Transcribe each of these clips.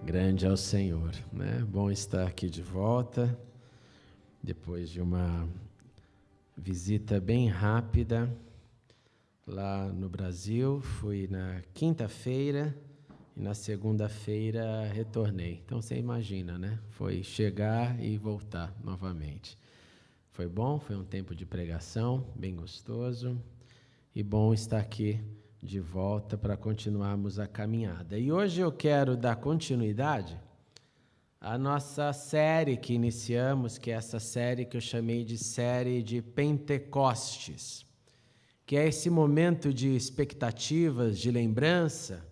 Grande é o Senhor, né? Bom estar aqui de volta, depois de uma visita bem rápida lá no Brasil. Fui na quinta-feira e na segunda-feira retornei. Então você imagina, né? Foi chegar e voltar novamente. Foi bom, foi um tempo de pregação, bem gostoso, e bom estar aqui de volta para continuarmos a caminhada. E hoje eu quero dar continuidade à nossa série que iniciamos, que é essa série que eu chamei de série de Pentecostes, que é esse momento de expectativas, de lembrança,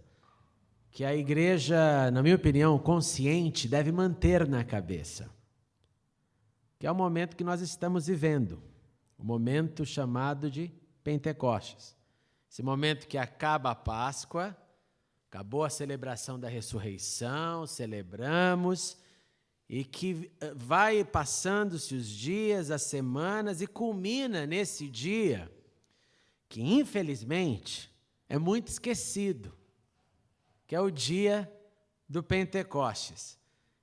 que a igreja, na minha opinião, consciente, deve manter na cabeça. Que é o momento que nós estamos vivendo, o momento chamado de Pentecostes. Esse momento que acaba a Páscoa, acabou a celebração da ressurreição, celebramos, e que vai passando-se os dias, as semanas, e culmina nesse dia, que infelizmente é muito esquecido, que é o dia do Pentecostes.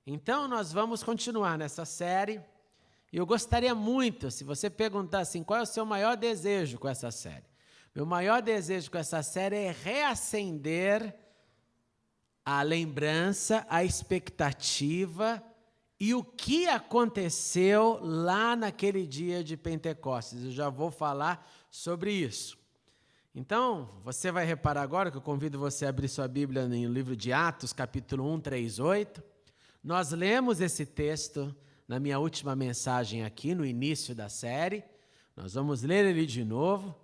Então nós vamos continuar nessa série, e eu gostaria muito, se você perguntar assim, qual é o seu maior desejo com essa série? Meu maior desejo com essa série é reacender a lembrança, a expectativa e o que aconteceu lá naquele dia de Pentecostes. Eu já vou falar sobre isso. Então, você vai reparar agora que eu convido você a abrir sua Bíblia no livro de Atos, capítulo 1, 3, 8. Nós lemos esse texto na minha última mensagem aqui, no início da série. Nós vamos ler ele de novo.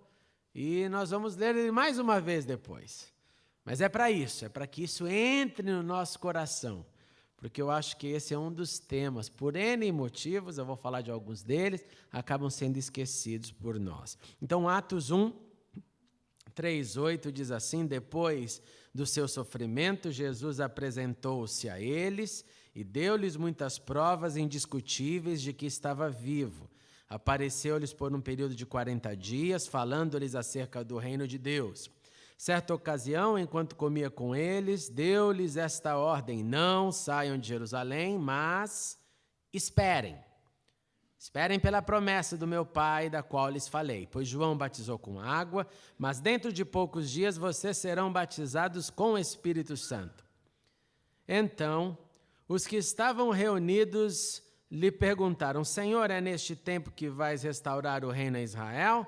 E nós vamos ler ele mais uma vez depois. Mas é para isso, é para que isso entre no nosso coração. Porque eu acho que esse é um dos temas, por N motivos, eu vou falar de alguns deles, acabam sendo esquecidos por nós. Então, Atos 1, 3, 8 diz assim: depois do seu sofrimento, Jesus apresentou-se a eles e deu-lhes muitas provas indiscutíveis de que estava vivo. Apareceu-lhes por um período de 40 dias, falando-lhes acerca do reino de Deus. Certa ocasião, enquanto comia com eles, deu-lhes esta ordem: não saiam de Jerusalém, mas esperem. Esperem pela promessa do meu Pai, da qual lhes falei. Pois João batizou com água, mas dentro de poucos dias vocês serão batizados com o Espírito Santo. Então, os que estavam reunidos lhe perguntaram: Senhor, é neste tempo que vais restaurar o reino a Israel?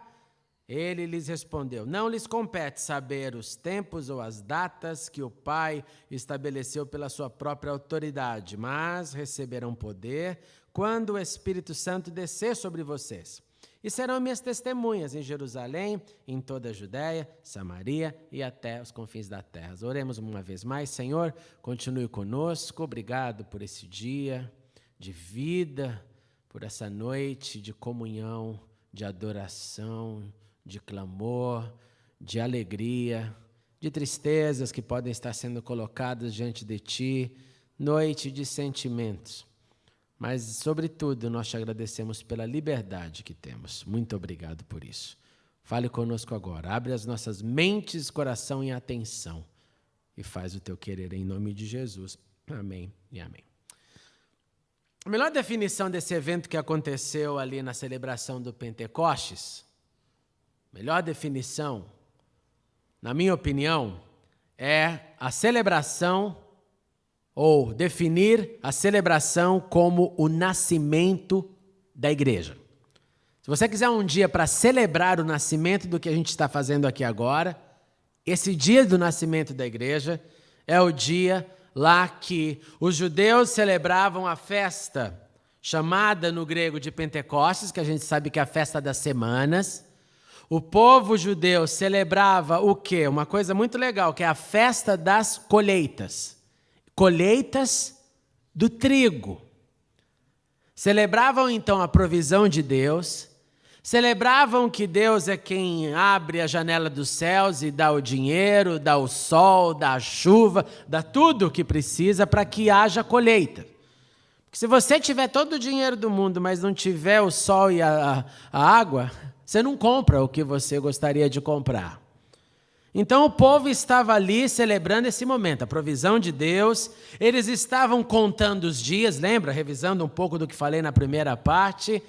Ele lhes respondeu: não lhes compete saber os tempos ou as datas que o Pai estabeleceu pela sua própria autoridade, mas receberão poder quando o Espírito Santo descer sobre vocês. E serão minhas testemunhas em Jerusalém, em toda a Judéia, Samaria e até os confins da terra. Oremos uma vez mais. Senhor, continue conosco. Obrigado por esse dia de vida, por essa noite de comunhão, de adoração, de clamor, de alegria, de tristezas que podem estar sendo colocadas diante de Ti, noite de sentimentos. Mas, sobretudo, nós te agradecemos pela liberdade que temos. Muito obrigado por isso. Fale conosco agora, abre as nossas mentes, coração e atenção e faz o Teu querer em nome de Jesus. Amém e amém. A melhor definição desse evento que aconteceu ali na celebração do Pentecostes, melhor definição, na minha opinião, é a celebração, ou definir a celebração como o nascimento da igreja. Se você quiser um dia para celebrar o nascimento do que a gente está fazendo aqui agora, esse dia do nascimento da igreja é o dia lá que os judeus celebravam a festa chamada no grego de Pentecostes, que a gente sabe que é a festa das semanas. O povo judeu celebrava o quê? Uma coisa muito legal, que é a festa das colheitas. Colheitas do trigo. Celebravam então a provisão de Deus, celebravam que Deus é quem abre a janela dos céus e dá o dinheiro, dá o sol, dá a chuva, dá tudo o que precisa para que haja colheita. Porque se você tiver todo o dinheiro do mundo, mas não tiver o sol e a água, você não compra o que você gostaria de comprar. Então o povo estava ali celebrando esse momento, a provisão de Deus. Eles estavam contando os dias, lembra? Revisando um pouco do que falei na primeira parte.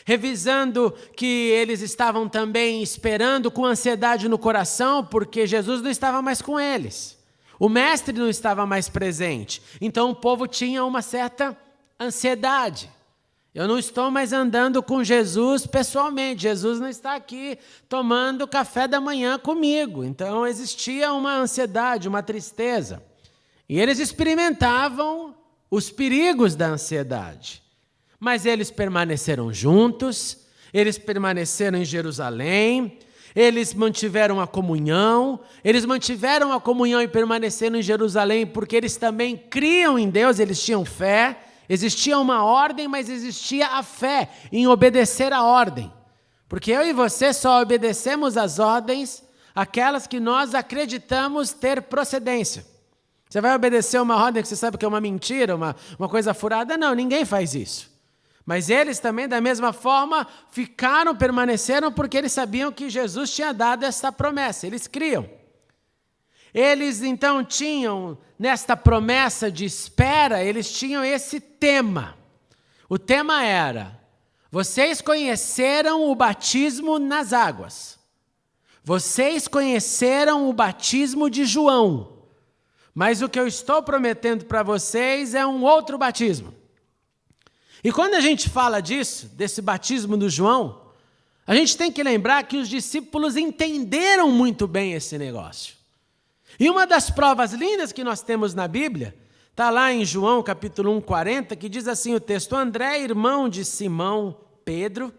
Revisando que eles estavam também esperando com ansiedade no coração, porque Jesus não estava mais com eles. O mestre não estava mais presente. Então o povo tinha uma certa ansiedade. Eu não estou mais andando com Jesus pessoalmente. Jesus não está aqui tomando café da manhã comigo. Então existia uma ansiedade, uma tristeza. E eles experimentavam os perigos da ansiedade. Mas eles permaneceram juntos, eles permaneceram em Jerusalém, eles mantiveram a comunhão e permaneceram em Jerusalém porque eles também criam em Deus, eles tinham fé. Existia uma ordem, mas existia a fé em obedecer a ordem. Porque eu e você só obedecemos as ordens, aquelas que nós acreditamos ter procedência. Você vai obedecer uma ordem que você sabe que é uma mentira, uma coisa furada? Não, ninguém faz isso. Mas eles também, da mesma forma, permaneceram porque eles sabiam que Jesus tinha dado essa promessa, eles criam. Eles, então, tinham, nesta promessa de espera, eles tinham esse tema. O tema era: vocês conheceram o batismo nas águas. Vocês conheceram o batismo de João. Mas o que eu estou prometendo para vocês é um outro batismo. E quando a gente fala disso, desse batismo do João, a gente tem que lembrar que os discípulos entenderam muito bem esse negócio. E uma das provas lindas que nós temos na Bíblia, está lá em João capítulo 1, 40, que diz assim o texto: André, irmão de Simão Pedro,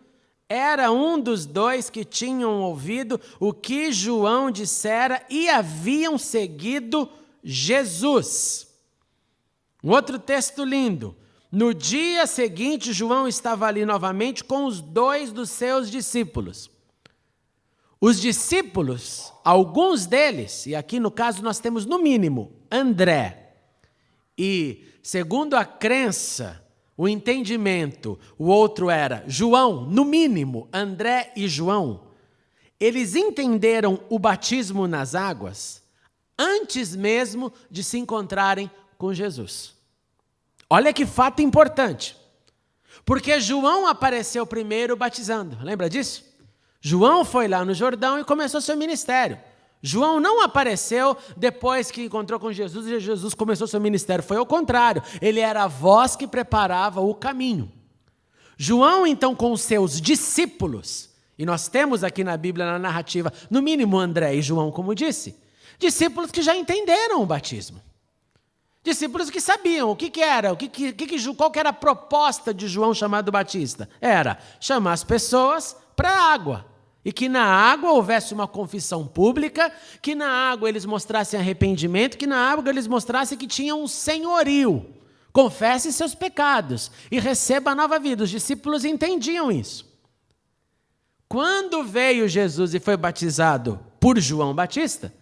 era um dos dois que tinham ouvido o que João dissera e haviam seguido Jesus. Um outro texto lindo. No dia seguinte, João estava ali novamente com os dois dos seus discípulos. Os discípulos, alguns deles, e aqui no caso nós temos no mínimo André, e segundo a crença, o entendimento, o outro era João, no mínimo André e João, eles entenderam o batismo nas águas antes mesmo de se encontrarem com Jesus. Olha que fato importante, porque João apareceu primeiro batizando, lembra disso? João foi lá no Jordão e começou seu ministério. João não apareceu depois que encontrou com Jesus e Jesus começou seu ministério. Foi ao contrário, ele era a voz que preparava o caminho. João, então, com os seus discípulos, e nós temos aqui na Bíblia, na narrativa, no mínimo André e João, como disse, discípulos que já entenderam o batismo. Discípulos que sabiam o que era, qual que era a proposta de João chamado Batista. Era chamar as pessoas para a água. E que na água houvesse uma confissão pública, que na água eles mostrassem arrependimento, que na água eles mostrassem que tinham um senhorio. Confesse seus pecados e receba a nova vida. Os discípulos entendiam isso. Quando veio Jesus e foi batizado por João Batista,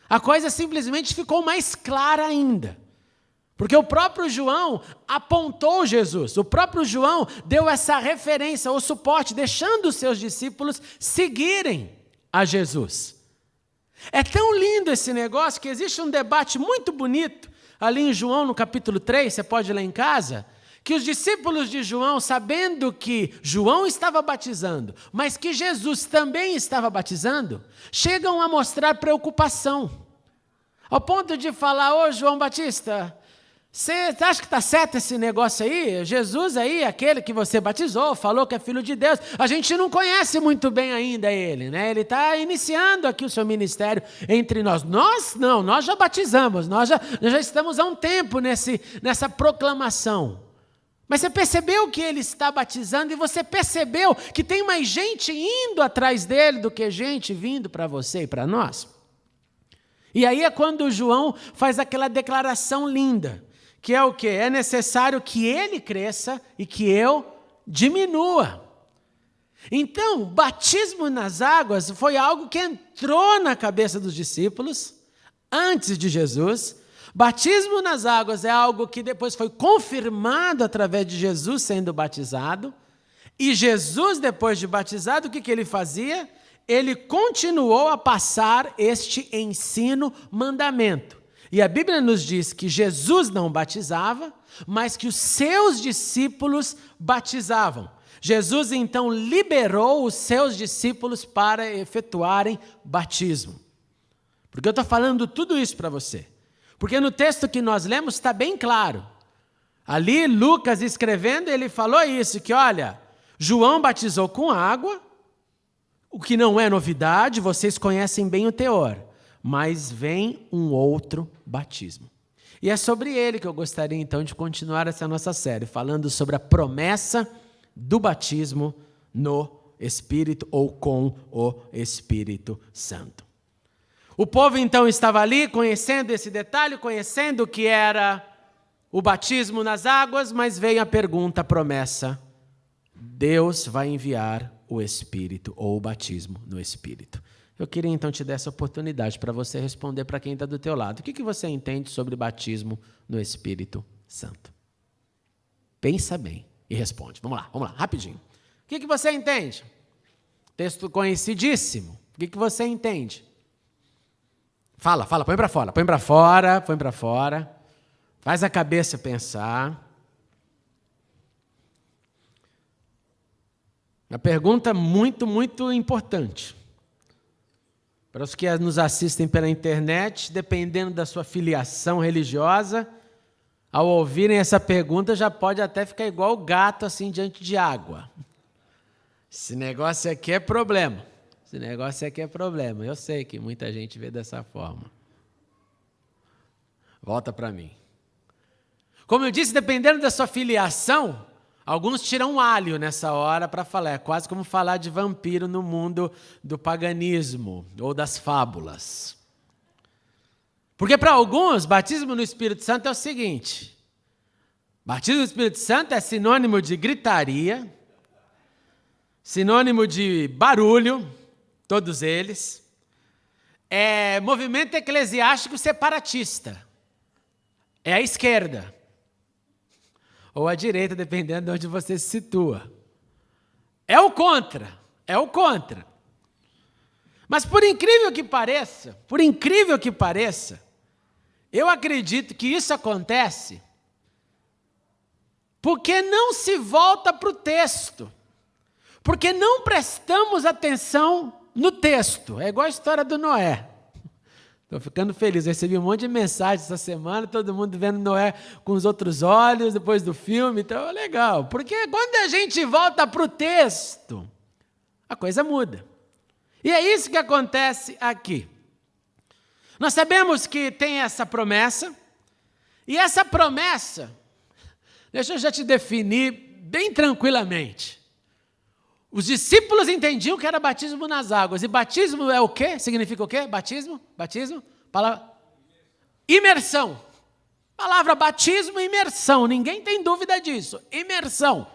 a coisa simplesmente ficou mais clara ainda. Porque o próprio João apontou Jesus, o próprio João deu essa referência, o suporte, deixando os seus discípulos seguirem a Jesus. É tão lindo esse negócio que existe um debate muito bonito, ali em João, no capítulo 3, você pode ler em casa, que os discípulos de João, sabendo que João estava batizando, mas que Jesus também estava batizando, chegam a mostrar preocupação, ao ponto de falar: ô João Batista, você acha que está certo esse negócio aí? Jesus aí, aquele que você batizou, falou que é filho de Deus, a gente não conhece muito bem ainda ele, né? Ele está iniciando aqui o seu ministério entre nós. Nós não, nós já batizamos, nós já estamos há um tempo nessa proclamação. Mas você percebeu que ele está batizando e você percebeu que tem mais gente indo atrás dele do que gente vindo para você e para nós? E aí é quando João faz aquela declaração linda, que é o quê? É necessário que ele cresça e que eu diminua. Então, batismo nas águas foi algo que entrou na cabeça dos discípulos antes de Jesus. Batismo nas águas é algo que depois foi confirmado através de Jesus sendo batizado. E Jesus, depois de batizado, o que ele fazia? ele continuou a passar este ensino, mandamento. E a Bíblia nos diz que Jesus não batizava, mas que os seus discípulos batizavam. Jesus, então, liberou os seus discípulos para efetuarem batismo. Por que eu estou falando tudo isso para você? Porque no texto que nós lemos está bem claro. Ali, Lucas escrevendo, ele falou isso, que olha, João batizou com água, o que não é novidade, vocês conhecem bem o teor, mas vem um outro batismo. E é sobre ele que eu gostaria então de continuar essa nossa série, falando sobre a promessa do batismo no Espírito ou com o Espírito Santo. O povo então estava ali conhecendo esse detalhe, conhecendo o que era o batismo nas águas, mas veio a pergunta, a promessa: Deus vai enviar o Espírito ou o batismo no Espírito. Eu queria então te dar essa oportunidade para você responder para quem está do teu lado. O que você entende sobre batismo no Espírito Santo? Pensa bem e responde. Vamos lá, rapidinho. O que você entende? Texto conhecidíssimo. O que você entende? Fala, põe para fora. Faz a cabeça pensar. Uma pergunta muito, muito importante. Para os que nos assistem pela internet, dependendo da sua filiação religiosa, ao ouvirem essa pergunta, já pode até ficar igual o gato assim diante de água. Esse negócio aqui é problema. Eu sei que muita gente vê dessa forma. Volta para mim. Como eu disse, dependendo da sua filiação, alguns tiram alho nessa hora para falar. É quase como falar de vampiro no mundo do paganismo ou das fábulas. Porque para alguns, batismo no Espírito Santo é o seguinte: batismo no Espírito Santo é sinônimo de gritaria, sinônimo de barulho, todos eles. É movimento eclesiástico separatista. É a esquerda. Ou a direita, dependendo de onde você se situa. É o contra. Mas por incrível que pareça, eu acredito que isso acontece porque não se volta para o texto. Porque não prestamos atenção no texto. É igual a história do Noé. Estou ficando feliz, recebi um monte de mensagens essa semana, todo mundo vendo Noé com os outros olhos, depois do filme, então é legal. Porque quando a gente volta para o texto, a coisa muda. E é isso que acontece aqui. Nós sabemos que tem essa promessa, e essa promessa, deixa eu já te definir bem tranquilamente. Os discípulos entendiam que era batismo nas águas. E batismo é o quê? Significa o quê? Batismo? Palavra imersão. Palavra batismo e imersão. Ninguém tem dúvida disso. Imersão.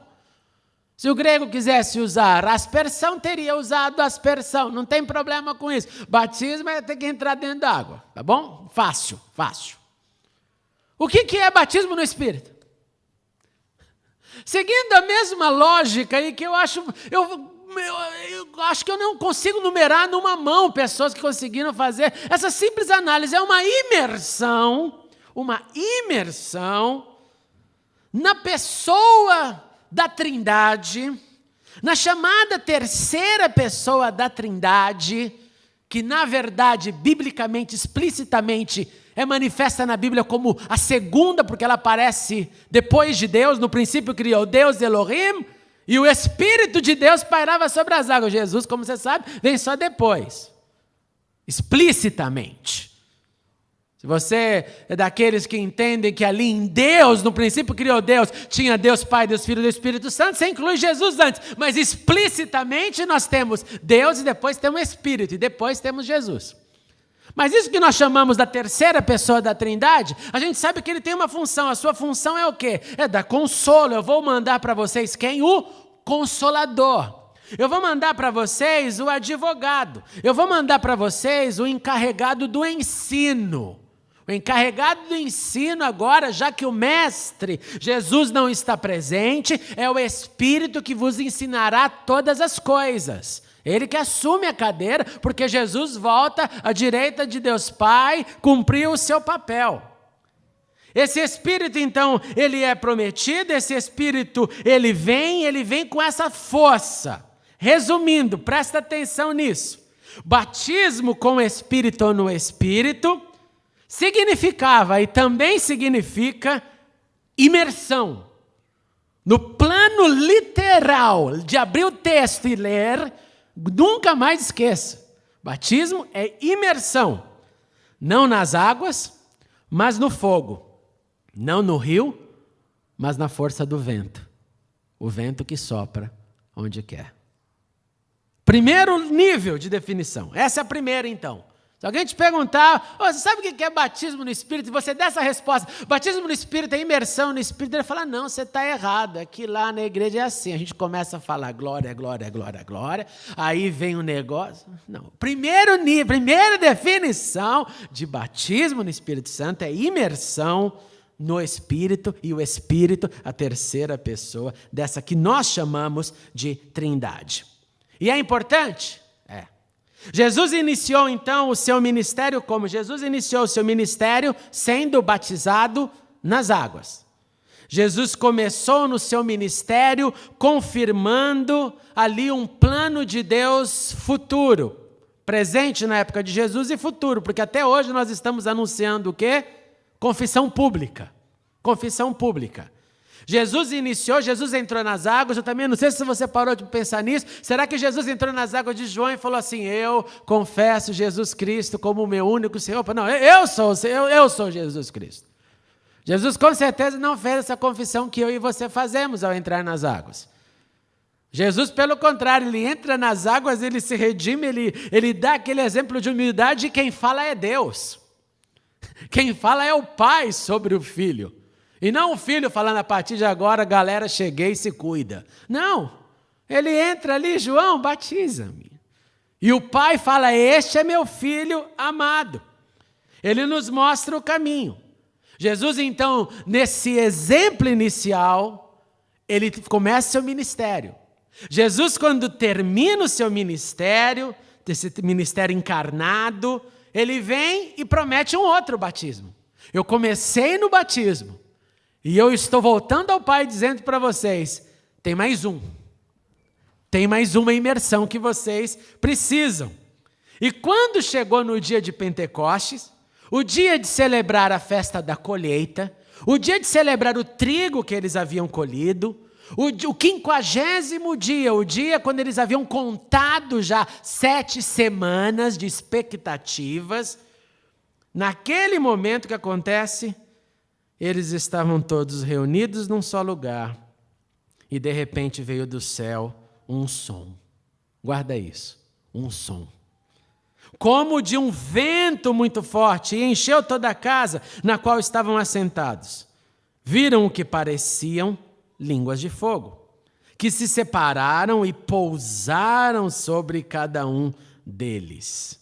Se o grego quisesse usar aspersão, teria usado aspersão. Não tem problema com isso. Batismo é ter que entrar dentro da água. Tá bom? Fácil. O que é batismo no Espírito? Seguindo a mesma lógica aí que eu acho que eu não consigo numerar numa mão pessoas que conseguiram fazer essa simples análise. É uma imersão na pessoa da Trindade, na chamada terceira pessoa da Trindade, que na verdade, biblicamente, explicitamente, é manifesta na Bíblia como a segunda, porque ela aparece depois de Deus. No princípio criou Deus, Elohim, e o Espírito de Deus pairava sobre as águas. Jesus, como você sabe, vem só depois, explicitamente. Se você é daqueles que entendem que ali em Deus, no princípio criou Deus, tinha Deus Pai, Deus Filho e Deus Espírito Santo, você inclui Jesus antes, mas explicitamente nós temos Deus e depois temos Espírito e depois temos Jesus. Mas isso que nós chamamos da terceira pessoa da Trindade, a gente sabe que ele tem uma função. A sua função é o quê? É dar consolo. Eu vou mandar para vocês quem? O Consolador. Eu vou mandar para vocês o advogado. Eu vou mandar para vocês o encarregado do ensino. O encarregado do ensino agora, já que o Mestre, Jesus, não está presente, é o Espírito que vos ensinará todas as coisas. Ele que assume a cadeira, porque Jesus volta à direita de Deus Pai, cumpriu o seu papel. Esse Espírito, então, ele é prometido, esse Espírito, ele vem com essa força. Resumindo, presta atenção nisso. Batismo com o Espírito ou no Espírito significava e também significa imersão. No plano literal de abrir o texto e ler, nunca mais esqueça. Batismo é imersão. Não nas águas, mas no fogo. Não no rio, mas na força do vento. O vento que sopra onde quer. Primeiro nível de definição. Essa é a primeira, então. Se alguém te perguntar, você sabe o que é batismo no Espírito? E você der essa resposta, batismo no Espírito é imersão no Espírito. Ele fala, não, você está errado. Aqui lá na igreja é assim. A gente começa a falar glória, glória, glória, glória. Aí vem um negócio. Não. Primeiro nível, primeira definição de batismo no Espírito Santo é imersão no Espírito, e o Espírito, a terceira pessoa dessa que nós chamamos de Trindade. E é importante? É. Jesus iniciou então o seu ministério como? Jesus iniciou o seu ministério sendo batizado nas águas. Jesus começou no seu ministério confirmando ali um plano de Deus futuro, presente na época de Jesus e futuro, porque até hoje nós estamos anunciando o quê? Confissão pública. Confissão pública. Jesus entrou nas águas, eu também não sei se você parou de pensar nisso, será que Jesus entrou nas águas de João e falou assim, eu confesso Jesus Cristo como o meu único Senhor? Não, eu sou Jesus Cristo. Jesus com certeza não fez essa confissão que eu e você fazemos ao entrar nas águas. Jesus, pelo contrário, ele entra nas águas, ele se redime, ele dá aquele exemplo de humildade e quem fala é Deus. Quem fala é o Pai sobre o Filho. E não o Filho falando, a partir de agora, galera, cheguei e se cuida. Não, ele entra ali, João, batiza-me. E o Pai fala, este é meu Filho amado. Ele nos mostra o caminho. Jesus, então, nesse exemplo inicial, ele começa seu ministério. Jesus, quando termina o seu ministério, esse ministério encarnado, ele vem e promete um outro batismo. Eu comecei no batismo. E eu estou voltando ao Pai dizendo para vocês, tem mais um. Tem mais uma imersão que vocês precisam. E quando chegou no dia de Pentecostes, o dia de celebrar a festa da colheita, o dia de celebrar o trigo que eles haviam colhido, o 50º dia, o dia quando eles haviam contado já 7 semanas de expectativas, naquele momento que acontece, eles estavam todos reunidos num só lugar e de repente veio do céu um som. Guarda isso, um som. Como de um vento muito forte e encheu toda a casa na qual estavam assentados. Viram o que pareciam línguas de fogo, que se separaram e pousaram sobre cada um deles.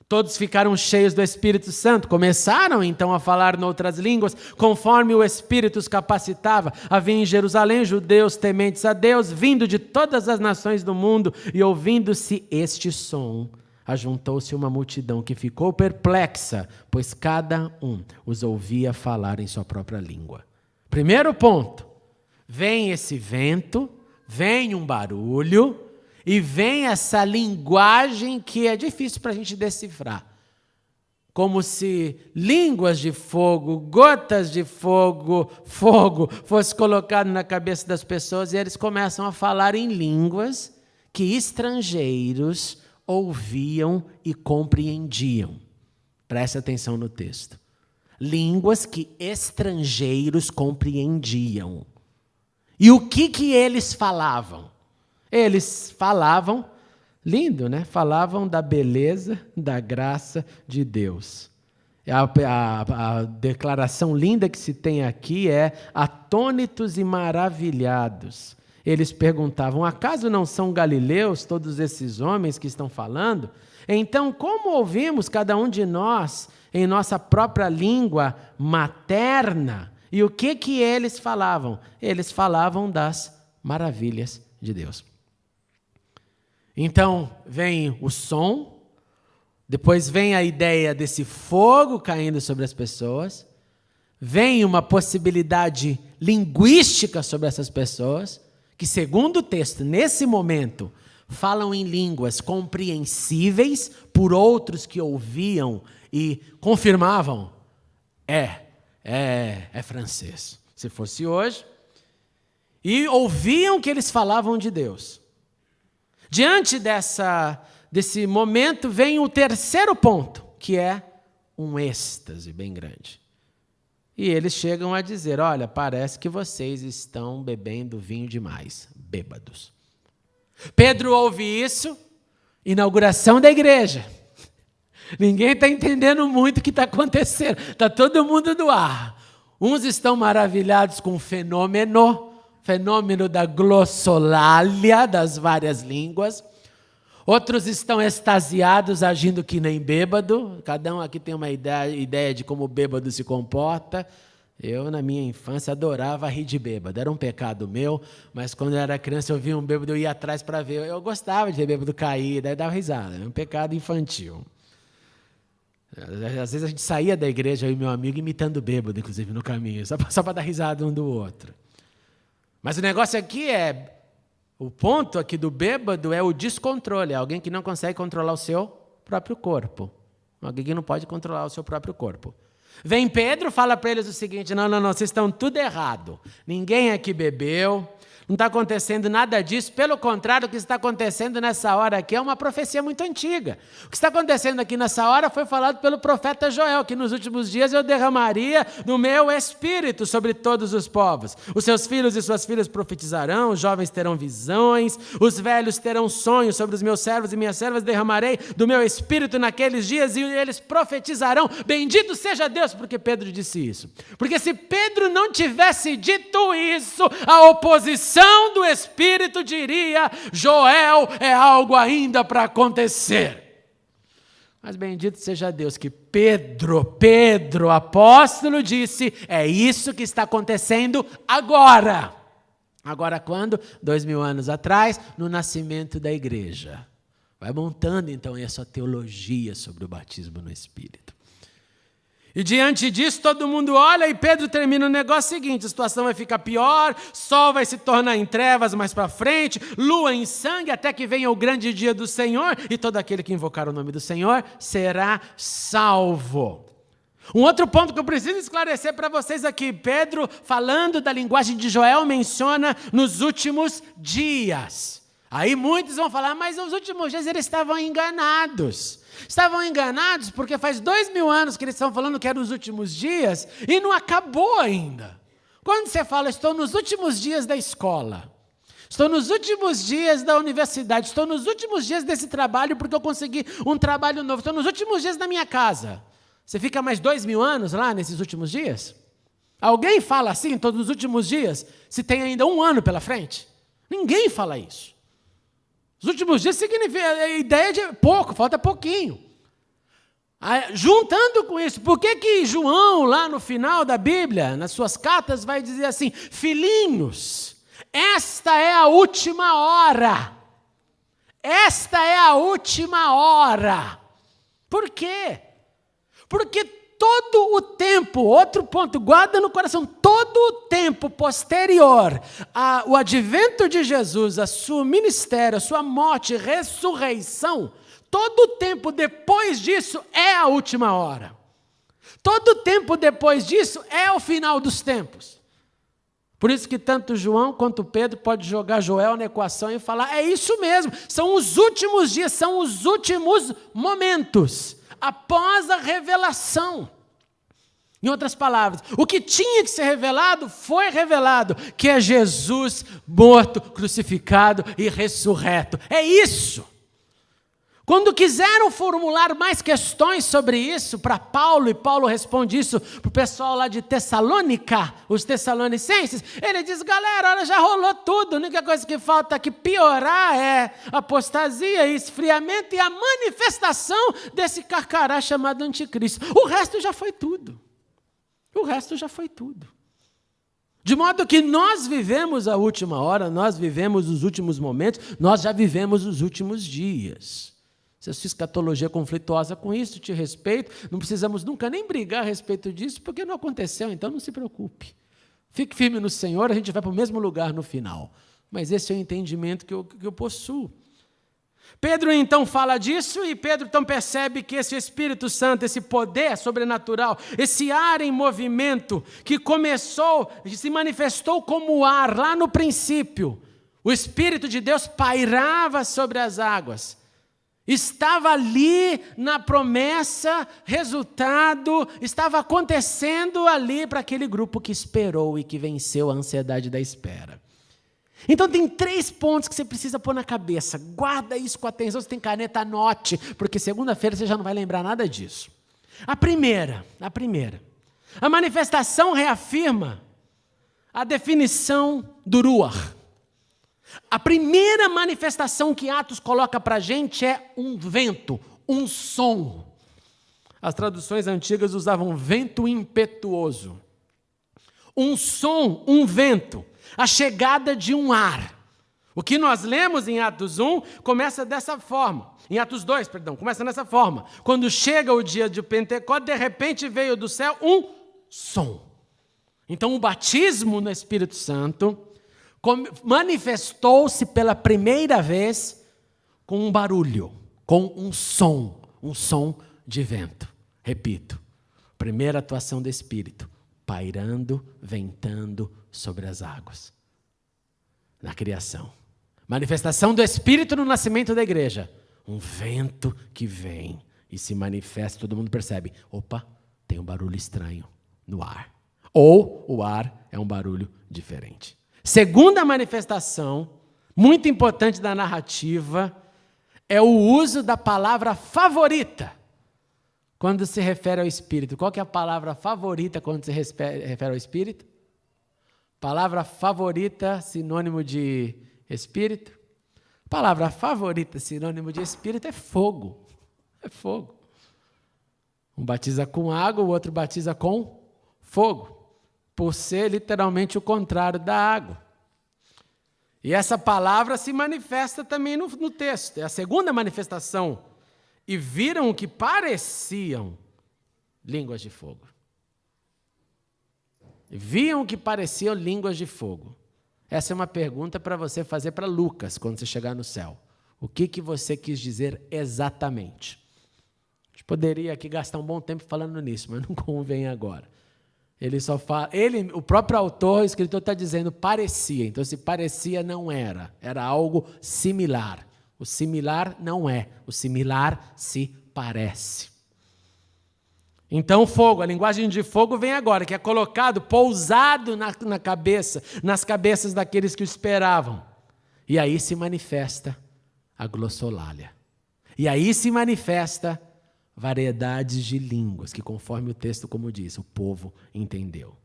Todos ficaram cheios do Espírito Santo, começaram então a falar noutras línguas, conforme o Espírito os capacitava. Havia em Jerusalém judeus tementes a Deus, vindo de todas as nações do mundo, e ouvindo-se este som, ajuntou-se uma multidão que ficou perplexa, pois cada um os ouvia falar em sua própria língua. Primeiro ponto, vem esse vento, vem um barulho, e vem essa linguagem que é difícil para a gente decifrar. Como se línguas de fogo, gotas de fogo, fogo, fosse colocado na cabeça das pessoas e eles começam a falar em línguas que estrangeiros ouviam e compreendiam. Preste atenção no texto. Línguas que estrangeiros compreendiam. E o que eles falavam? Eles falavam, lindo, né? Falavam da beleza, da graça de Deus. A declaração linda que se tem aqui é atônitos e maravilhados. Eles perguntavam, acaso não são galileus todos esses homens que estão falando? Então, como ouvimos cada um de nós em nossa própria língua materna? E o que eles falavam? Eles falavam das maravilhas de Deus. Então, vem o som, depois vem a ideia desse fogo caindo sobre as pessoas, vem uma possibilidade linguística sobre essas pessoas, que, segundo o texto, nesse momento, falam em línguas compreensíveis por outros que ouviam e confirmavam, é francês, se fosse hoje, e ouviam que eles falavam de Deus. Diante desse momento vem o terceiro ponto, que é um êxtase bem grande. E eles chegam a dizer, olha, parece que vocês estão bebendo vinho demais, bêbados. Pedro ouve isso, inauguração da igreja. Ninguém está entendendo muito o que está acontecendo, está todo mundo do ar. Uns estão maravilhados com o fenômeno da glossolalia, das várias línguas. Outros estão extasiados, agindo que nem bêbado. Cada um aqui tem uma ideia de como o bêbado se comporta. Eu, na minha infância, adorava rir de bêbado. Era um pecado meu, mas quando eu era criança, eu via um bêbado, eu ia atrás para ver. Eu gostava de ver bêbado cair, daí dava risada. É um pecado infantil. Às vezes a gente saía da igreja, eu e meu amigo, imitando bêbado, inclusive, no caminho, só para dar risada um do outro. Mas o negócio aqui o ponto aqui do bêbado é o descontrole, é alguém que não consegue controlar o seu próprio corpo. Alguém que não pode controlar o seu próprio corpo. Vem Pedro, fala para eles o seguinte, não, vocês estão tudo errado. Ninguém aqui bebeu, não está acontecendo nada disso, pelo contrário, o que está acontecendo nessa hora aqui é uma profecia muito antiga. O que está acontecendo aqui nessa hora foi falado pelo profeta Joel, que nos últimos dias eu derramaria do meu espírito sobre todos os povos. Os seus filhos e suas filhas profetizarão, os jovens terão visões, os velhos terão sonhos, sobre os meus servos e minhas servas derramarei do meu espírito naqueles dias e eles profetizarão. Bendito seja Deus, porque Pedro disse isso. Porque se Pedro não tivesse dito isso, a oposição do Espírito diria, Joel, é algo ainda para acontecer. Mas bendito seja Deus que Pedro, apóstolo, disse, é isso que está acontecendo agora. Agora quando? 2000 anos atrás, no nascimento da igreja. Vai montando então essa teologia sobre o batismo no Espírito. E diante disso, todo mundo olha e Pedro termina o negócio seguinte, a situação vai ficar pior, sol vai se tornar em trevas mais para frente, lua em sangue, até que venha o grande dia do Senhor, e todo aquele que invocar o nome do Senhor será salvo. Um outro ponto que eu preciso esclarecer para vocês aqui, Pedro, falando da linguagem de Joel, menciona nos últimos dias. Aí muitos vão falar, mas nos últimos dias eles estavam enganados. Estavam enganados porque faz 2000 anos que eles estão falando que eram os últimos dias e não acabou ainda. Quando você fala, estou nos últimos dias da escola, estou nos últimos dias da universidade, estou nos últimos dias desse trabalho porque eu consegui um trabalho novo, estou nos últimos dias da minha casa. Você fica mais 2000 anos lá nesses últimos dias? Alguém fala assim, estou nos últimos dias, se tem ainda 1 ano pela frente? Ninguém fala isso. Os últimos dias significa a ideia de pouco, falta pouquinho. Juntando com isso, por que João, lá no final da Bíblia, nas suas cartas, vai dizer assim, filhinhos, esta é a última hora. Esta é a última hora. Por quê? Porque todo o tempo, outro ponto, guarda no coração, todo o tempo posterior ao advento de Jesus, a seu ministério, a sua morte e ressurreição, todo o tempo depois disso é a última hora. Todo o tempo depois disso é o final dos tempos. Por isso que tanto João quanto Pedro pode jogar Joel na equação e falar, é isso mesmo, são os últimos dias, são os últimos momentos. Após a revelação. Em outras palavras, o que tinha que ser revelado, foi revelado, que é Jesus morto, crucificado e ressurreto. É isso. Quando quiseram formular mais questões sobre isso para Paulo, e Paulo responde isso para o pessoal lá de Tessalônica, os tessalonicenses, ele diz, galera, olha, já rolou tudo, a única coisa que falta aqui piorar é apostasia, esfriamento e a manifestação desse carcará chamado anticristo. O resto já foi tudo. O resto já foi tudo. De modo que nós vivemos a última hora, nós vivemos os últimos momentos, nós já vivemos os últimos dias. Se a sua escatologia é conflituosa com isso, te respeito, não precisamos nunca nem brigar a respeito disso, porque não aconteceu, então não se preocupe. Fique firme no Senhor, a gente vai para o mesmo lugar no final. Mas esse é o entendimento que eu possuo. Pedro então fala disso e Pedro então percebe que esse Espírito Santo, esse poder sobrenatural, esse ar em movimento que começou, se manifestou como ar lá no princípio. O Espírito de Deus pairava sobre as águas. Estava ali na promessa, resultado, estava acontecendo ali para aquele grupo que esperou e que venceu a ansiedade da espera. Então tem 3 pontos que você precisa pôr na cabeça. Guarda isso com atenção, se tem caneta, anote, porque segunda-feira você já não vai lembrar nada disso. A primeira, a manifestação reafirma a definição do Ruach. A primeira manifestação que Atos coloca para a gente é um vento, um som. As traduções antigas usavam vento impetuoso. Um som, um vento. A chegada de um ar. O que nós lemos em Atos 1 começa dessa forma. Em Atos 2, começa dessa forma. Quando chega o dia de Pentecostes, de repente veio do céu um som. Então o batismo no Espírito Santo manifestou-se pela primeira vez com um barulho, com um som de vento. Repito, primeira atuação do Espírito, pairando, ventando sobre as águas. Na criação. Manifestação do Espírito no nascimento da igreja. Um vento que vem e se manifesta, todo mundo percebe. Opa, tem um barulho estranho no ar. Ou o ar é um barulho diferente. Segunda manifestação, muito importante da narrativa, é o uso da palavra favorita quando se refere ao Espírito. Qual que é a palavra favorita quando se refere ao Espírito? Palavra favorita, sinônimo de Espírito? Palavra favorita, sinônimo de Espírito, é fogo. É fogo. Um batiza com água, o outro batiza com fogo. Por ser literalmente o contrário da água. E essa palavra se manifesta também no texto. É a segunda manifestação. E viram que pareciam línguas de fogo. Viam que pareciam línguas de fogo. Essa é uma pergunta para você fazer para Lucas, quando você chegar no céu. O que você quis dizer exatamente? A gente poderia aqui gastar um bom tempo falando nisso, mas não convém agora. Ele só fala, o próprio autor, o escritor está dizendo parecia. Então, se parecia, não era. Era algo similar. O similar não é. O similar se parece. Então, fogo, a linguagem de fogo vem agora, que é colocado, pousado na cabeça, nas cabeças daqueles que o esperavam. E aí se manifesta a glossolalia. E aí se manifesta variedades de línguas, que conforme o texto, como diz, o povo entendeu.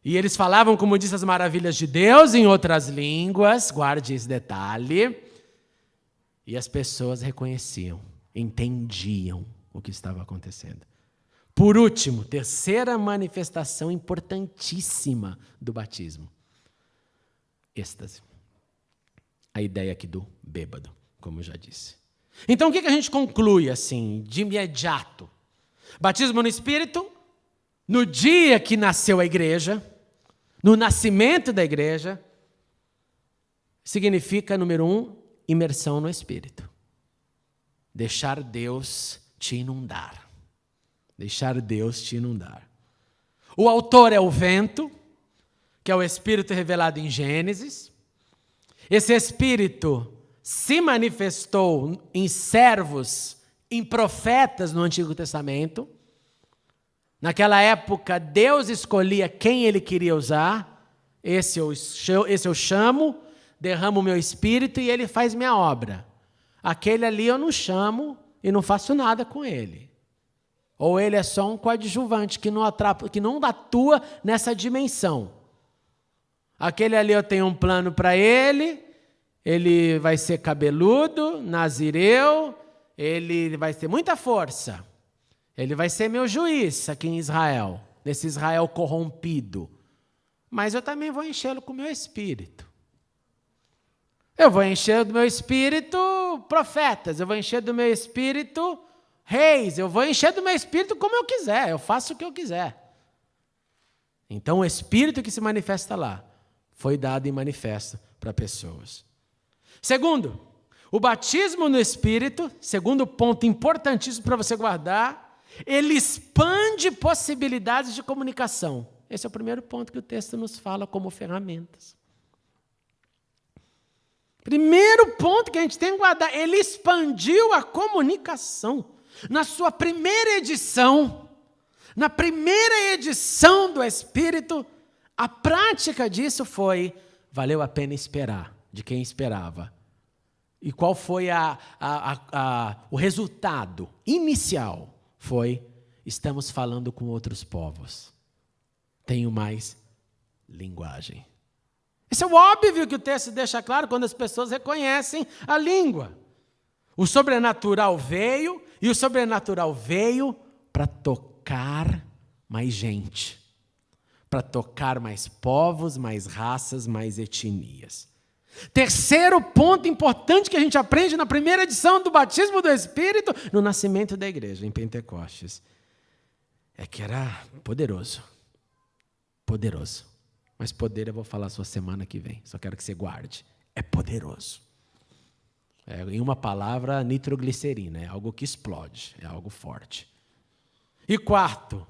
E eles falavam, como diz, as maravilhas de Deus em outras línguas, guarde esse detalhe, e as pessoas reconheciam, entendiam o que estava acontecendo. Por último, terceira manifestação importantíssima do batismo. Êxtase. A ideia aqui do bêbado, como eu já disse. Então, o que a gente conclui, assim, de imediato? Batismo no Espírito, no dia que nasceu a igreja, no nascimento da igreja, significa, número 1, imersão no Espírito. Deixar Deus te inundar. Deixar Deus te inundar. O autor é o vento, que é o Espírito revelado em Gênesis. Esse Espírito se manifestou em servos, em profetas no Antigo Testamento. Naquela época, Deus escolhia quem Ele queria usar. Esse eu chamo, derramo o meu Espírito e Ele faz minha obra. Aquele ali eu não chamo e não faço nada com ele. Ou ele é só um coadjuvante que não atua nessa dimensão. Aquele ali eu tenho um plano para ele vai ser cabeludo, nazireu, ele vai ter muita força. Ele vai ser meu juiz aqui em Israel, nesse Israel corrompido. mas eu também vou enchê-lo com o meu espírito. Eu vou encher do meu espírito profetas, eu vou encher do meu espírito reis, eu vou encher do meu espírito como eu quiser, eu faço o que eu quiser. Então, o espírito que se manifesta lá foi dado e manifesta para pessoas. Segundo, o batismo no Espírito, segundo ponto importantíssimo para você guardar, ele expande possibilidades de comunicação. Esse é o primeiro ponto que o texto nos fala como ferramentas. Primeiro ponto que a gente tem que guardar, ele expandiu a comunicação. Na sua primeira edição, na primeira edição do Espírito, a prática disso foi, valeu a pena esperar, de quem esperava. E qual foi o resultado inicial? Foi, estamos falando com outros povos. Tenho mais linguagem. Isso é o óbvio que o texto deixa claro quando as pessoas reconhecem a língua. O sobrenatural veio, e o sobrenatural veio para tocar mais gente, para tocar mais povos, mais raças, mais etnias. Terceiro ponto importante que a gente aprende na primeira edição do batismo do Espírito, no nascimento da igreja, em Pentecostes, é que era poderoso. Poderoso. Mas poder eu vou falar só semana que vem, só quero que você guarde. É poderoso. Em uma palavra, nitroglicerina, é algo que explode, é algo forte. E quarto,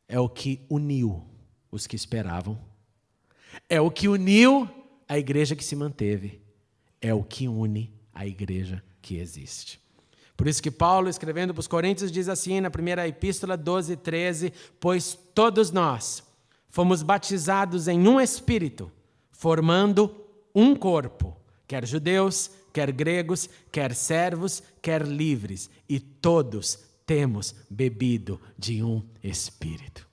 é o que uniu os que esperavam. É o que uniu a igreja que se manteve. É o que une a igreja que existe. Por isso que Paulo, escrevendo para os Coríntios, diz assim, na primeira epístola 12:13, pois todos nós fomos batizados em um Espírito, formando um corpo, quer judeus, quer gregos, quer servos, quer livres, e todos temos bebido de um Espírito.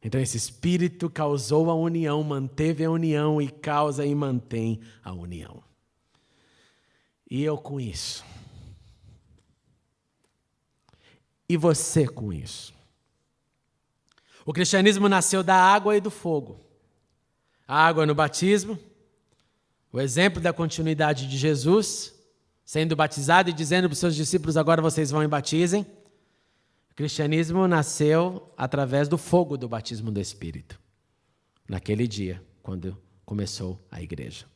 Então esse Espírito causou a união, manteve a união e causa e mantém a união. E eu com isso. E você com isso. O cristianismo nasceu da água e do fogo. A água no batismo, o exemplo da continuidade de Jesus, sendo batizado e dizendo para os seus discípulos, agora vocês vão e batizem. O cristianismo nasceu através do fogo do batismo do Espírito, naquele dia, quando começou a igreja.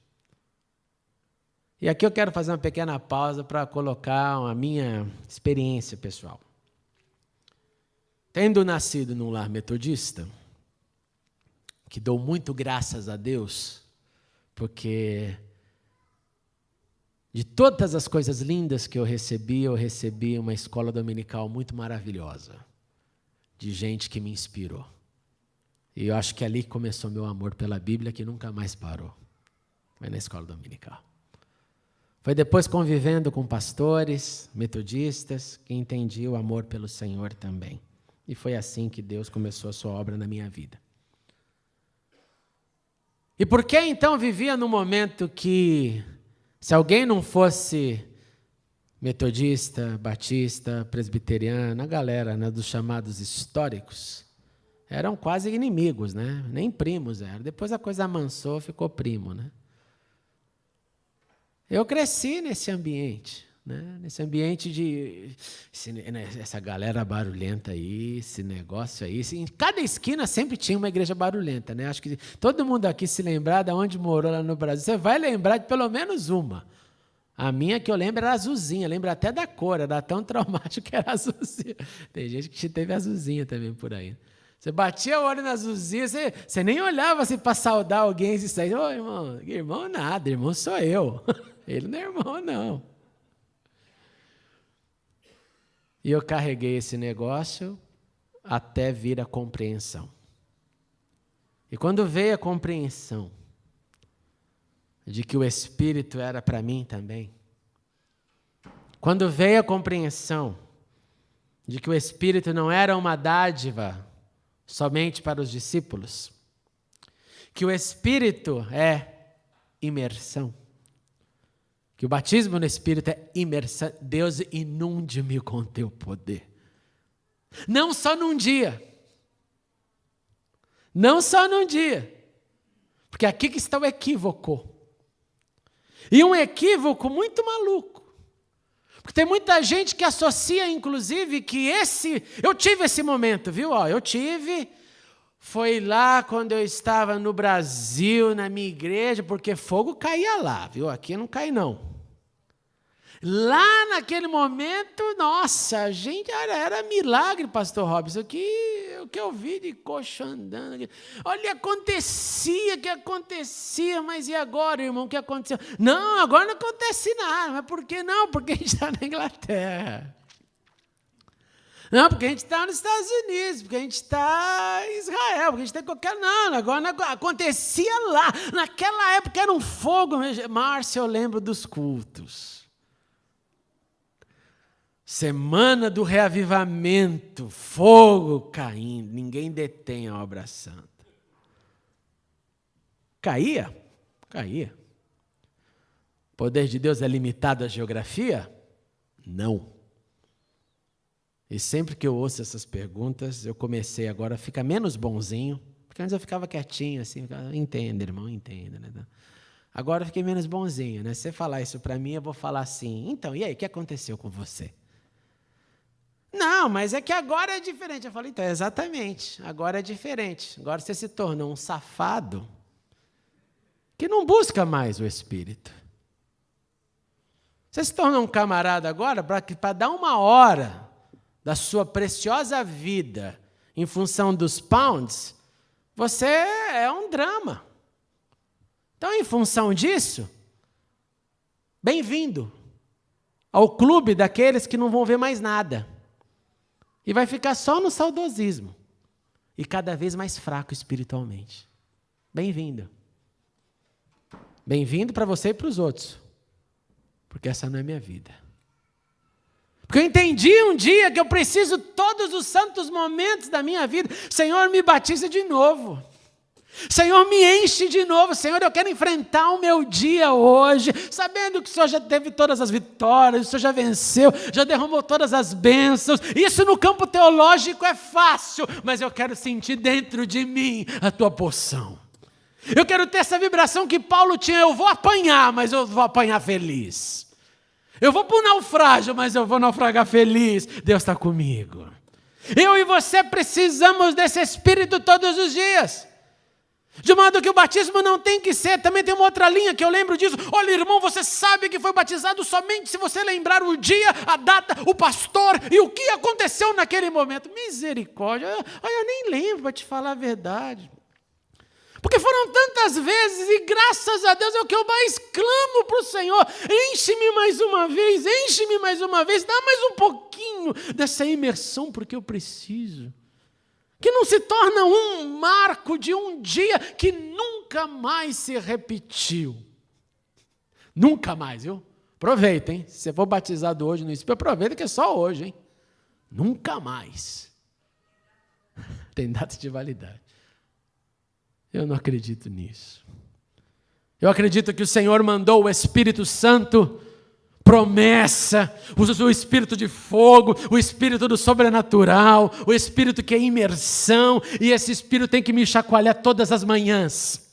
E aqui eu quero fazer uma pequena pausa para colocar a minha experiência pessoal. Tendo nascido num lar metodista, que dou muito graças a Deus, porque de todas as coisas lindas que eu recebi uma escola dominical muito maravilhosa, de gente que me inspirou. E eu acho que ali começou meu amor pela Bíblia, que nunca mais parou. Foi na escola dominical. Foi depois convivendo com pastores, metodistas, que entendi o amor pelo Senhor também. E foi assim que Deus começou a sua obra na minha vida. E por que então vivia num momento que, se alguém não fosse metodista, batista, presbiteriano, a galera, né, dos chamados históricos, eram quase inimigos, né? Nem primos eram. Depois a coisa amansou, ficou primo, né? Eu cresci nesse ambiente. Né? Nesse ambiente de essa galera barulhenta aí, esse negócio aí. Em cada esquina sempre tinha uma igreja barulhenta. Né? Acho que todo mundo aqui se lembrar de onde morou lá no Brasil, você vai lembrar de pelo menos uma. A minha que eu lembro era azulzinha, lembro até da cor, era tão traumático que era azulzinha. Tem gente que teve azulzinha também por aí. Você batia o olho na azulzinha, você nem olhava assim para saudar alguém e sair. Ô, irmão nada, irmão sou eu. Ele não é irmão, não. E eu carreguei esse negócio até vir a compreensão. E quando veio a compreensão de que o Espírito era para mim também, quando veio a compreensão de que o Espírito não era uma dádiva somente para os discípulos, que o Espírito é imersão, que o batismo no Espírito é imersão. Deus, inunde-me com teu poder. Não só num dia, Não só num dia. Porque aqui que está o equívoco. E um equívoco muito maluco. Porque tem muita gente que associa, inclusive, que eu tive esse momento, viu? Foi lá quando eu estava no Brasil, na minha igreja, porque fogo caía lá, viu? Aqui não cai, não. Lá naquele momento, nossa, gente, era milagre, pastor Robson, o que eu vi de coxa andando. Olha, acontecia, mas e agora, irmão, o que aconteceu? Não, agora não acontece nada, mas por que não? Porque a gente está na Inglaterra. Não, porque a gente está nos Estados Unidos, porque a gente está em Israel, porque a gente está em qualquer... Não, agora não acontecia lá. Naquela época era um fogo. Márcia, eu lembro dos cultos. Semana do reavivamento, fogo caindo, ninguém detém a obra santa. Caía. O poder de Deus é limitado à geografia? Não. E sempre que eu ouço essas perguntas, eu comecei agora a ficar menos bonzinho, porque antes eu ficava quietinho, assim, entenda, irmão, entenda, né? Agora eu fiquei menos bonzinho, né? Se você falar isso para mim, eu vou falar assim, então, e aí, o que aconteceu com você? Não, mas é que agora é diferente. Eu falei, então, exatamente, agora é diferente. Agora você se tornou um safado que não busca mais o Espírito. Você se tornou um camarada agora para dar uma hora da sua preciosa vida em função dos pounds, você é um drama. Então, em função disso, bem-vindo ao clube daqueles que não vão ver mais nada. E vai ficar só no saudosismo. E cada vez mais fraco espiritualmente. Bem-vindo. Bem-vindo para você e para os outros. Porque essa não é minha vida. Porque eu entendi um dia que eu preciso todos os santos momentos da minha vida. Senhor, me batiza de novo. Senhor, me enche de novo. Senhor, eu quero enfrentar o meu dia hoje, sabendo que o Senhor já teve todas as vitórias, o Senhor já venceu, já derramou todas as bênçãos. Isso no campo teológico é fácil, mas eu quero sentir dentro de mim a tua porção. Eu quero ter essa vibração que Paulo tinha. Eu vou apanhar, mas eu vou apanhar feliz. Eu vou para o naufrágio, mas eu vou naufragar feliz. Deus está comigo. Eu e você precisamos desse Espírito todos os dias. De modo que o batismo não tem que ser, também tem uma outra linha que eu lembro disso. Olha, irmão, você sabe que foi batizado somente se você lembrar o dia, a data, o pastor e o que aconteceu naquele momento. Misericórdia, eu nem lembro, para te falar a verdade. Porque foram tantas vezes e graças a Deus é o que eu mais clamo para o Senhor. Enche-me mais uma vez, dá mais um pouquinho dessa imersão, porque eu preciso. Que não se torna um marco de um dia que nunca mais se repetiu. Nunca mais, viu? Aproveita, hein? Se você for batizado hoje no Espírito, aproveita que é só hoje, hein? Nunca mais. Tem data de validade. Eu não acredito nisso. Eu acredito que o Senhor mandou o Espírito Santo, promessa, o Espírito de fogo, o Espírito do sobrenatural, o Espírito que é imersão, e esse Espírito tem que me chacoalhar todas as manhãs,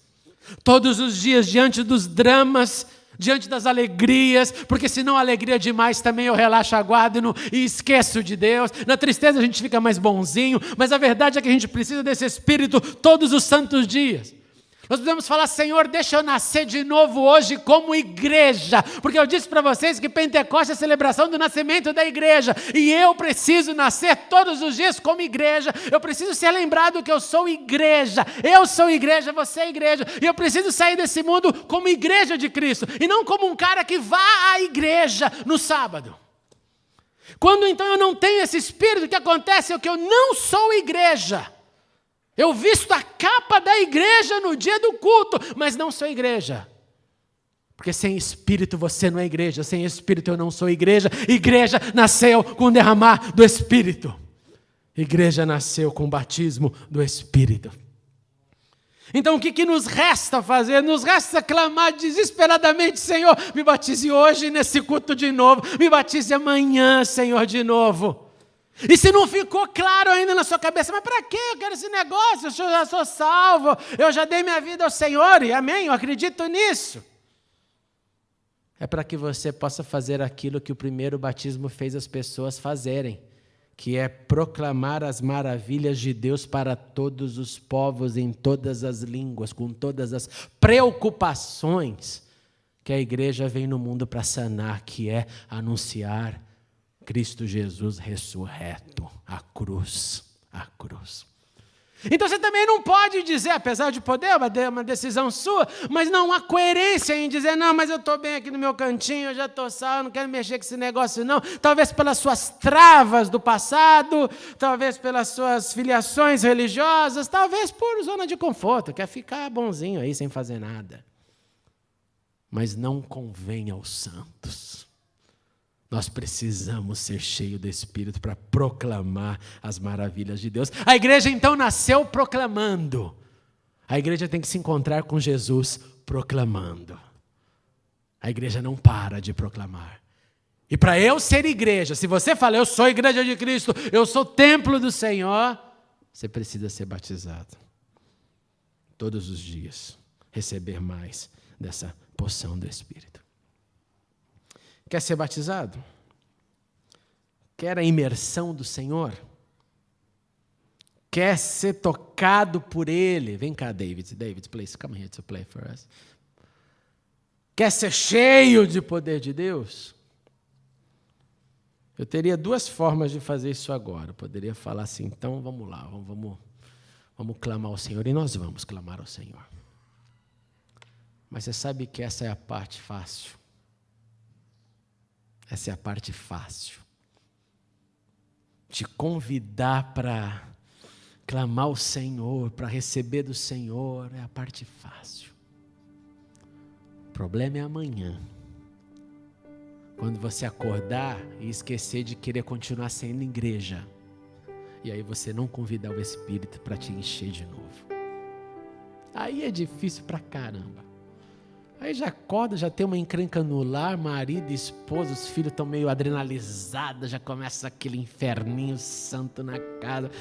todos os dias, diante dos dramas, diante das alegrias, porque senão a alegria é demais também eu relaxo, aguardo e esqueço de Deus. Na tristeza a gente fica mais bonzinho, mas a verdade é que a gente precisa desse Espírito todos os santos dias. Nós podemos falar, Senhor, deixa eu nascer de novo hoje como igreja, porque eu disse para vocês que Pentecostes é a celebração do nascimento da igreja, e eu preciso nascer todos os dias como igreja, eu preciso ser lembrado que eu sou igreja, você é igreja, e eu preciso sair desse mundo como igreja de Cristo, e não como um cara que vá à igreja no sábado. Quando então eu não tenho esse espírito, o que acontece é que eu não sou igreja. Eu visto a capa da igreja no dia do culto, mas não sou igreja. Porque sem Espírito você não é igreja, sem Espírito eu não sou igreja. Igreja nasceu com o derramar do Espírito. Igreja nasceu com o batismo do Espírito. Então o que nos resta fazer? Nos resta clamar desesperadamente, Senhor, me batize hoje nesse culto de novo, me batize amanhã, Senhor, de novo. E se não ficou claro ainda na sua cabeça, mas para que eu quero esse negócio? Eu já sou salvo, eu já dei minha vida ao Senhor, e amém, eu acredito nisso. É para que você possa fazer aquilo que o primeiro batismo fez as pessoas fazerem, que é proclamar as maravilhas de Deus para todos os povos, em todas as línguas, com todas as preocupações que a igreja vem no mundo para sanar, que é anunciar Cristo Jesus ressurreto, a cruz, a cruz. Então você também não pode dizer, apesar de poder, uma decisão sua, mas não há coerência em dizer, não, mas eu estou bem aqui no meu cantinho, eu já estou salvo, não quero mexer com esse negócio não. Talvez pelas suas travas do passado, talvez pelas suas filiações religiosas, talvez por zona de conforto, quer ficar bonzinho aí sem fazer nada. Mas não convém aos santos. Nós precisamos ser cheios do Espírito para proclamar as maravilhas de Deus. A igreja então nasceu proclamando. A igreja tem que se encontrar com Jesus proclamando. A igreja não para de proclamar. E para eu ser igreja, se você fala, eu sou igreja de Cristo, eu sou templo do Senhor, você precisa ser batizado. Todos os dias, receber mais dessa porção do Espírito. Quer ser batizado? Quer a imersão do Senhor? Quer ser tocado por Ele? Vem cá, David. David, please, come here to play for us. Quer ser cheio de poder de Deus? Eu teria duas formas de fazer isso agora. Eu poderia falar assim, então vamos lá, vamos clamar ao Senhor. E nós vamos clamar ao Senhor. Mas você sabe que essa é a parte fácil. Essa é a parte fácil. Te convidar para clamar ao Senhor, para receber do Senhor, é a parte fácil. O problema é amanhã. Quando você acordar e esquecer de querer continuar sendo igreja. E aí você não convidar o Espírito para te encher de novo. Aí é difícil pra caramba. Aí já acorda, já tem uma encrenca no lar, marido, esposa, os filhos estão meio adrenalizados, já começa aquele inferninho santo na casa.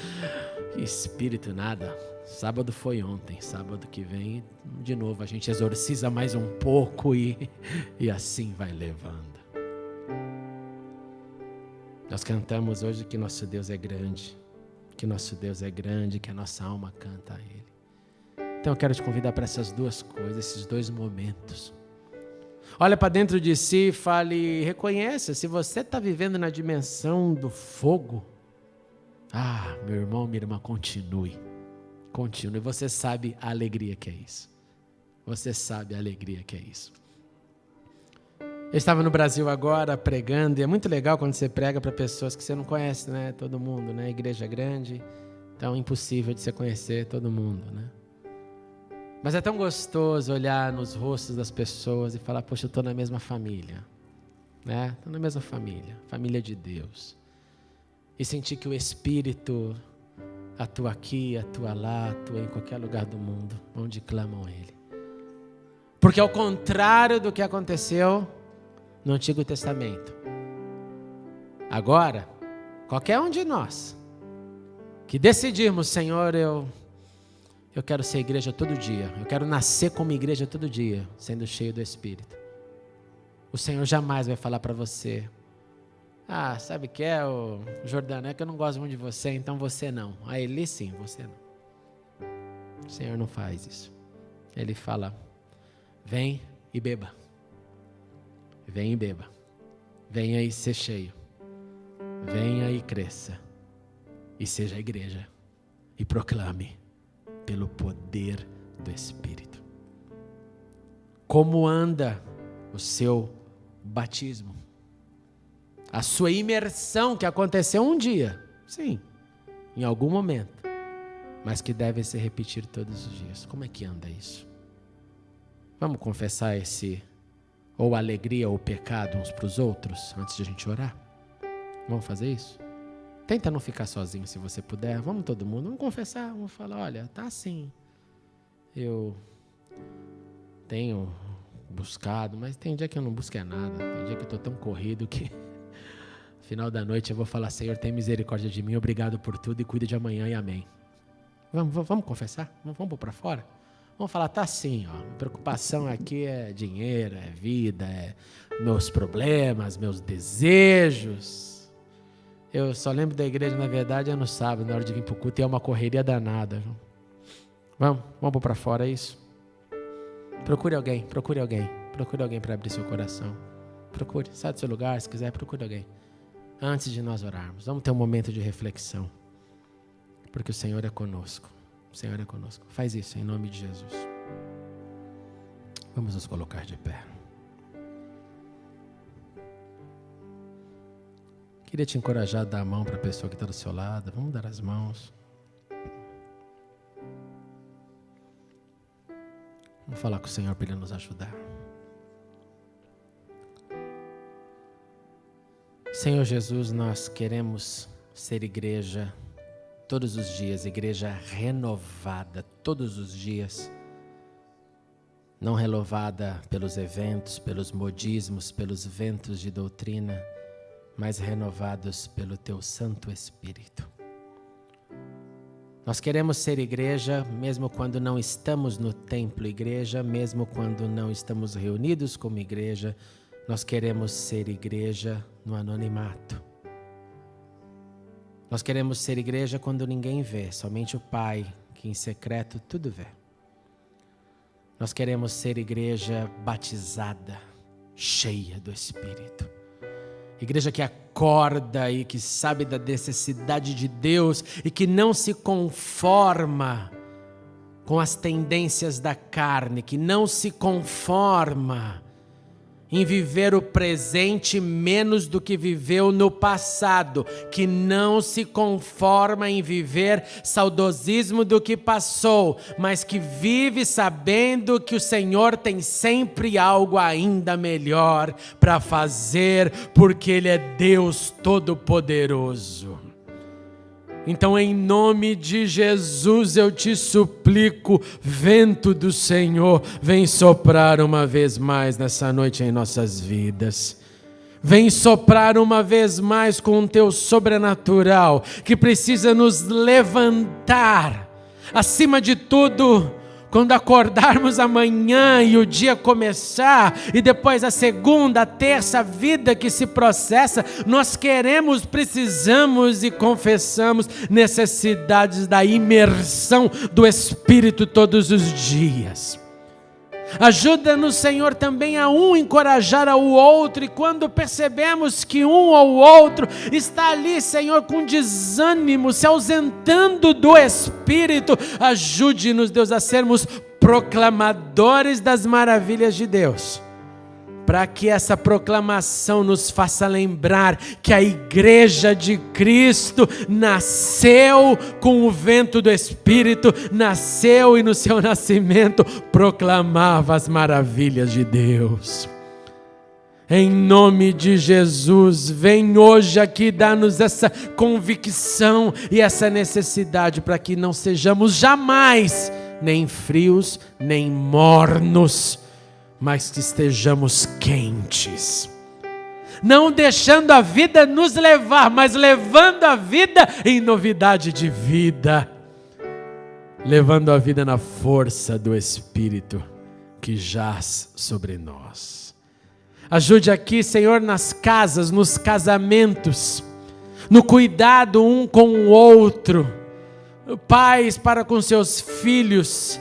Que espírito nada. Sábado foi ontem, sábado que vem, de novo, a gente exorciza mais um pouco e assim vai levando. Nós cantamos hoje que nosso Deus é grande, que nosso Deus é grande, que a nossa alma canta a Ele. Então eu quero te convidar para essas duas coisas, esses dois momentos. Olha para dentro de si e fale, reconheça, se você está vivendo na dimensão do fogo, meu irmão, minha irmã, continue. Continue, você sabe a alegria que é isso. Você sabe a alegria que é isso. Eu estava no Brasil agora pregando, e é muito legal quando você prega para pessoas que você não conhece, né? Todo mundo, né? Igreja grande, então é impossível de você conhecer todo mundo, né? Mas é tão gostoso olhar nos rostos das pessoas e falar, poxa, eu estou na mesma família, né? Estou na mesma família, família de Deus. E sentir que o Espírito atua aqui, atua lá, atua em qualquer lugar do mundo, onde clamam a Ele. Porque ao contrário do que aconteceu no Antigo Testamento, agora, qualquer um de nós que decidirmos, Senhor, eu quero ser igreja todo dia, eu quero nascer como igreja todo dia, sendo cheio do Espírito. O Senhor jamais vai falar para você, sabe o que é, o Jordano, é que eu não gosto muito de você, então você não. Eli sim, você não. O Senhor não faz isso. Ele fala, vem e beba. Vem e beba. Venha e ser cheio. Venha e cresça. E seja a igreja. E proclame pelo poder do Espírito. Como anda o seu batismo? A sua imersão que aconteceu um dia, sim, em algum momento, mas que deve se repetir todos os dias. Como é que anda isso? Vamos confessar ou alegria ou pecado uns para os outros, antes de a gente orar? Vamos fazer isso? Tenta não ficar sozinho se você puder. Vamos todo mundo, vamos confessar, vamos falar, olha, tá assim. Eu tenho buscado, mas tem dia que eu não busco nada. Tem dia que eu estou tão corrido que Final da noite eu vou falar: Senhor, tem misericórdia de mim, obrigado por tudo e cuida de amanhã e amém. Vamos confessar? Vamos pôr para fora? Vamos falar: tá assim, ó, a preocupação aqui é dinheiro, é vida, é meus problemas, meus desejos. Eu só lembro da igreja, na verdade, é no sábado, na hora de vir para o culto, e é uma correria danada. Vamos pôr para fora isso? Procure alguém para abrir seu coração. Procure, sai do seu lugar, se quiser, procure alguém. Antes de nós orarmos, vamos ter um momento de reflexão, porque o Senhor é conosco. O Senhor é conosco. Faz isso em nome de Jesus. Vamos nos colocar de pé. Queria te encorajar a dar a mão para a pessoa que está do seu lado. Vamos dar as mãos. Vamos falar com o Senhor para Ele nos ajudar. Senhor Jesus, nós queremos ser igreja todos os dias, igreja renovada todos os dias, não renovada pelos eventos, pelos modismos, pelos ventos de doutrina, mas renovados pelo Teu Santo Espírito. Nós queremos ser igreja mesmo quando não estamos no templo igreja, mesmo quando não estamos reunidos como igreja. Nós queremos ser igreja no anonimato. Nós queremos ser igreja quando ninguém vê, somente o Pai, que em secreto tudo vê. Nós queremos ser igreja batizada, cheia do Espírito. Igreja que acorda e que sabe da necessidade de Deus e que não se conforma com as tendências da carne, que não se conforma em viver o presente menos do que viveu no passado, que não se conforma em viver saudosismo do que passou, mas que vive sabendo que o Senhor tem sempre algo ainda melhor para fazer, porque Ele é Deus Todo-Poderoso. Então, em nome de Jesus, eu te suplico, vento do Senhor, vem soprar uma vez mais nessa noite em nossas vidas. Vem soprar uma vez mais com o teu sobrenatural, que precisa nos levantar. Acima de tudo, quando acordarmos amanhã e o dia começar, e depois a segunda, a terça, a vida que se processa, nós queremos, precisamos e confessamos necessidades da imersão do Espírito todos os dias. Ajuda-nos, Senhor, também a encorajar ao outro, e quando percebemos que um ou outro está ali, Senhor, com desânimo, se ausentando do Espírito, ajude-nos, Deus, a sermos proclamadores das maravilhas de Deus, para que essa proclamação nos faça lembrar que a igreja de Cristo nasceu com o vento do Espírito, nasceu e no seu nascimento proclamava as maravilhas de Deus. Em nome de Jesus, vem hoje aqui dar-nos essa convicção e essa necessidade para que não sejamos jamais nem frios, nem mornos, mas que estejamos quentes, não deixando a vida nos levar, mas levando a vida em novidade de vida, levando a vida na força do Espírito que jaz sobre nós. Ajude aqui, Senhor, nas casas, nos casamentos, no cuidado um com o outro, pais para com seus filhos,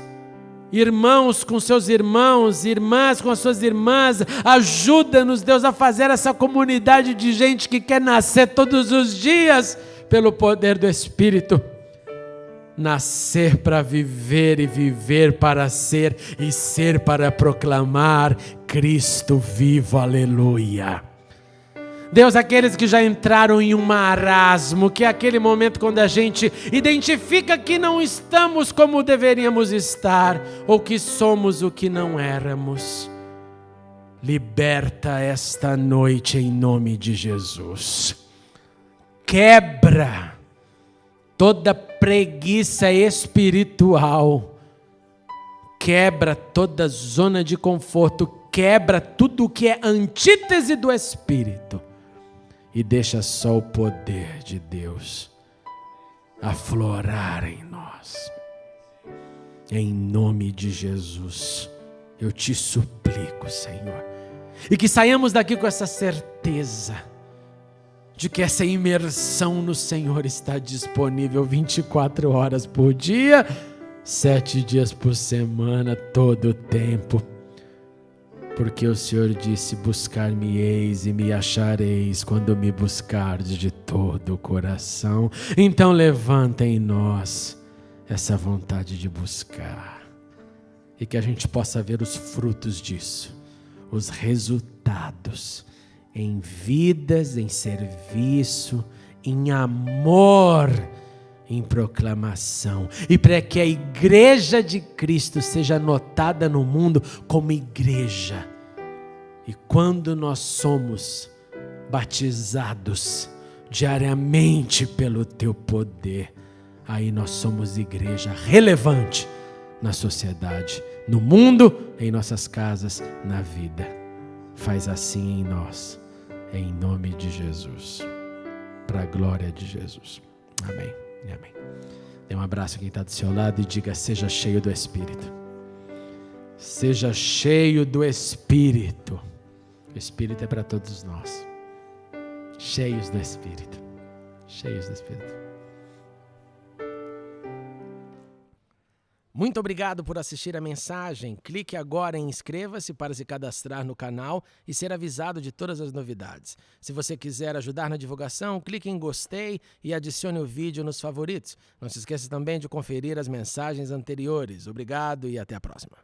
irmãos com seus irmãos, irmãs com as suas irmãs. Ajuda-nos, Deus, a fazer essa comunidade de gente que quer nascer todos os dias pelo poder do Espírito. Nascer para viver e viver para ser e ser para proclamar Cristo vivo, aleluia. Deus, aqueles que já entraram em um marasmo, que é aquele momento quando a gente identifica que não estamos como deveríamos estar, ou que somos o que não éramos, liberta esta noite em nome de Jesus. Quebra toda preguiça espiritual, quebra toda zona de conforto, quebra tudo o que é antítese do Espírito, e deixa só o poder de Deus aflorar em nós. Em nome de Jesus, eu te suplico, Senhor, e que saiamos daqui com essa certeza de que essa imersão no Senhor está disponível 24 horas por dia, 7 dias por semana, todo o tempo. Porque o Senhor disse: buscar-me-eis e me achareis quando me buscardes de todo o coração. Então levanta em nós essa vontade de buscar, e que a gente possa ver os frutos disso, os resultados em vidas, em serviço, em amor, em proclamação, e para que a igreja de Cristo seja notada no mundo como igreja. E quando nós somos batizados diariamente pelo teu poder, aí nós somos igreja relevante na sociedade, no mundo, em nossas casas, na vida. Faz assim em nós, em nome de Jesus, para a glória de Jesus. Amém e amém. Dê um abraço a quem está do seu lado e diga: seja cheio do Espírito. Seja cheio do Espírito. O Espírito é para todos nós. Cheios do Espírito. Cheios do Espírito. Muito obrigado por assistir a mensagem. Clique agora em inscreva-se para se cadastrar no canal e ser avisado de todas as novidades. Se você quiser ajudar na divulgação, clique em gostei e adicione o vídeo nos favoritos. Não se esqueça também de conferir as mensagens anteriores. Obrigado e até a próxima.